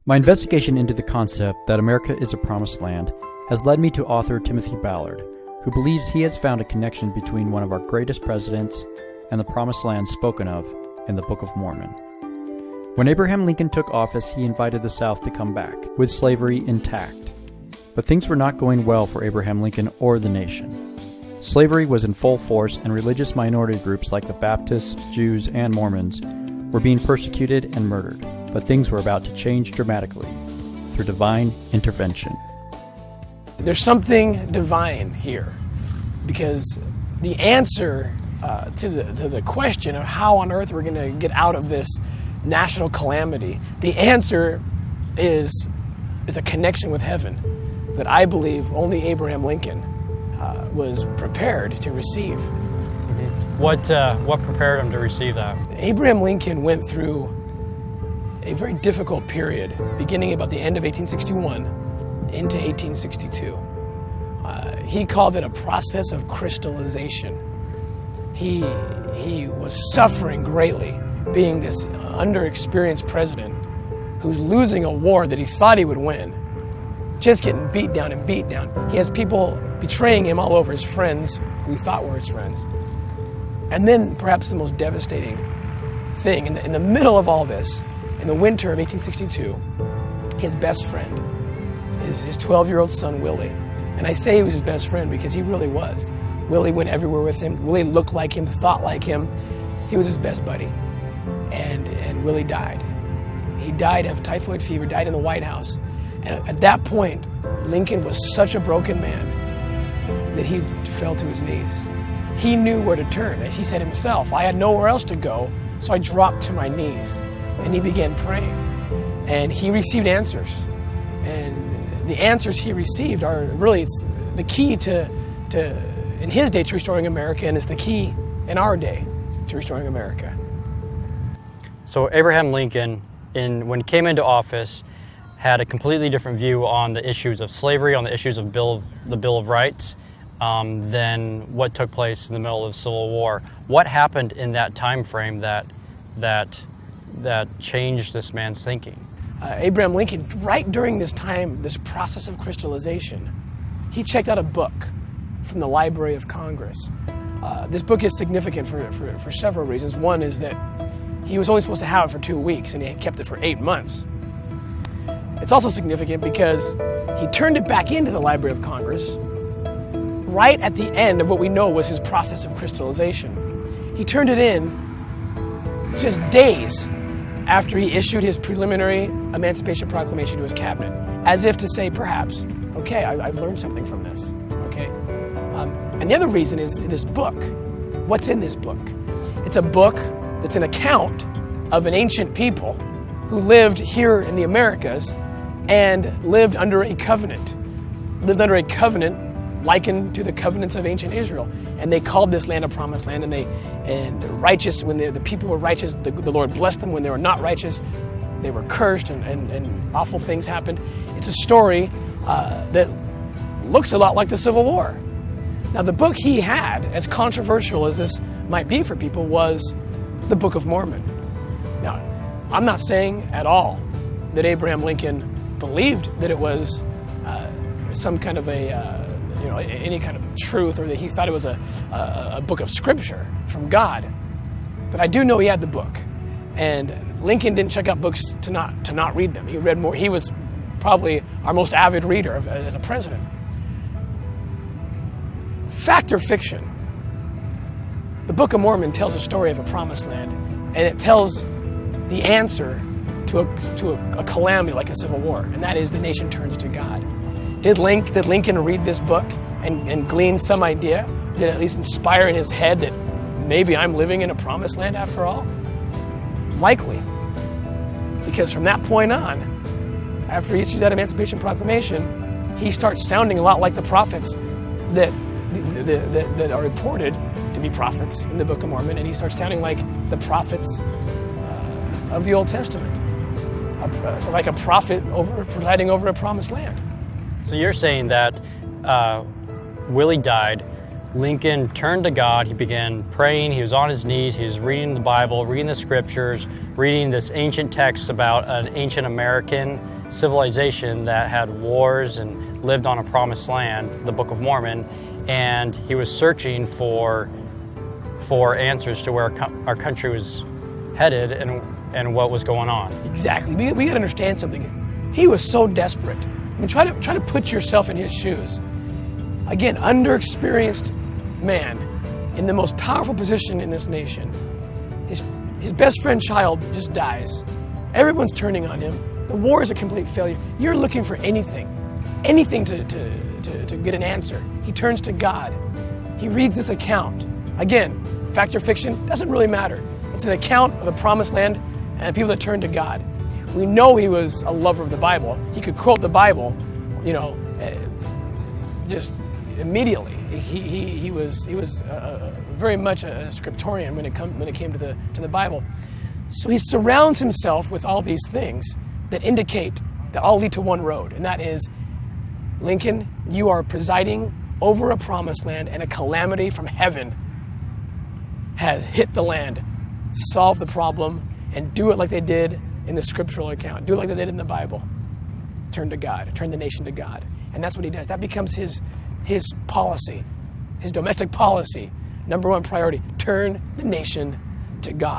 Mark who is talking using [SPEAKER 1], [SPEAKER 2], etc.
[SPEAKER 1] My investigation into the concept that America is a promised land has led me to author Timothy Ballard, who believes he has found a connection between one of our greatest presidents and the promised land spoken of in the Book of Mormon. When Abraham Lincoln took office, he invited the South to come back, with slavery intact. But things were not going well for Abraham Lincoln or the nation. Slavery was in full force, and religious minority groups like the Baptists, Jews, and Mormons were being persecuted and murdered. But things were about to change dramatically through divine intervention.
[SPEAKER 2] There's something divine here, because the answer to the question of how on earth we're going to get out of this national calamity, the answer is a connection with heaven that I believe only Abraham Lincoln was prepared to receive.
[SPEAKER 3] Mm-hmm. What prepared him to receive that?
[SPEAKER 2] Abraham Lincoln went through a very difficult period, beginning about the end of 1861 into 1862. He called it a process of crystallization. He was suffering greatly, being this underexperienced president who's losing a war that he thought he would win, just getting beat down and beat down. He has people betraying him all over, his friends who he thought were his friends. And then perhaps the most devastating thing, in the middle of all this, in the winter of 1862, his best friend, his 12-year-old son, Willie. And I say he was his best friend because he really was. Willie went everywhere with him. Willie looked like him, thought like him. He was his best buddy. And Willie died. He died of typhoid fever, died in the White House. And at that point, Lincoln was such a broken man that he fell to his knees. He knew where to turn. As he said himself, I had nowhere else to go, so I dropped to my knees. And he began praying, and he received answers. And the answers he received are really, it's the key to in his day to restoring America, and it's the key in our day to restoring America.
[SPEAKER 3] So Abraham Lincoln, when he came into office, had a completely different view on the issues of slavery, on the issues of the Bill of Rights, than what took place in the middle of the Civil War. What happened in that time frame that changed this man's thinking?
[SPEAKER 2] Abraham Lincoln, right during this time, this process of crystallization, he checked out a book from the Library of Congress. This book is significant for several reasons. One is that he was only supposed to have it for 2 weeks, and he had kept it for 8 months. It's also significant because he turned it back into the Library of Congress right at the end of what we know was his process of crystallization. He turned it in just days after he issued his preliminary Emancipation Proclamation to his cabinet, as if to say, perhaps, okay, I've learned something from this, okay? And the other reason is this book. What's in this book? It's a book that's an account of an ancient people who lived here in the Americas and lived under a covenant likened to the covenants of ancient Israel. And they called this land a promised land, and righteous, when the people were righteous, the Lord blessed them. When they were not righteous, they were cursed, and awful things happened. It's a story that looks a lot like the Civil War. Now, the book he had, as controversial as this might be for people, was the Book of Mormon. Now, I'm not saying at all that Abraham Lincoln believed that it was some kind of any kind of truth, or that he thought it was a book of scripture from God. But I do know he had the book, and Lincoln didn't check out books to not read them. He read more. He was probably our most avid reader as a president. Fact or fiction? The Book of Mormon tells a story of a promised land, and it tells the answer to a calamity like a civil war, and that is the nation turns to God. Did Lincoln read this book and glean some idea? Did it at least inspire in his head that maybe I'm living in a promised land after all? Likely. Because from that point on, after he issues that Emancipation Proclamation, he starts sounding a lot like the prophets that are reported to be prophets in the Book of Mormon, and he starts sounding like the prophets of the Old Testament, like a prophet presiding over a promised land.
[SPEAKER 3] So you're saying that Willie died, Lincoln turned to God, he began praying, he was on his knees, he was reading the Bible, reading the scriptures, reading this ancient text about an ancient American civilization that had wars and lived on a promised land, the Book of Mormon, and he was searching for answers to where our country was headed and what was going on.
[SPEAKER 2] Exactly. We got to understand something. He was so desperate. I mean, try to put yourself in his shoes. Again, underexperienced man in the most powerful position in this nation. His best friend child just dies. Everyone's turning on him. The war is a complete failure. You're looking for anything to get an answer. He turns to God. He reads this account. Again, fact or fiction, doesn't really matter. It's an account of the promised land and people that turn to God. We know he was a lover of the Bible. He could quote the Bible, just immediately. He was very much a scriptorian when it came to the Bible. So he surrounds himself with all these things that indicate that all lead to one road, and that is, Lincoln, you are presiding over a promised land, and a calamity from heaven has hit the land. Solve the problem and do it like they did in the scriptural account. Do it like they did in the Bible. Turn to God. Turn the nation to God. And that's what he does. That becomes his policy, his domestic policy. Number one priority, turn the nation to God.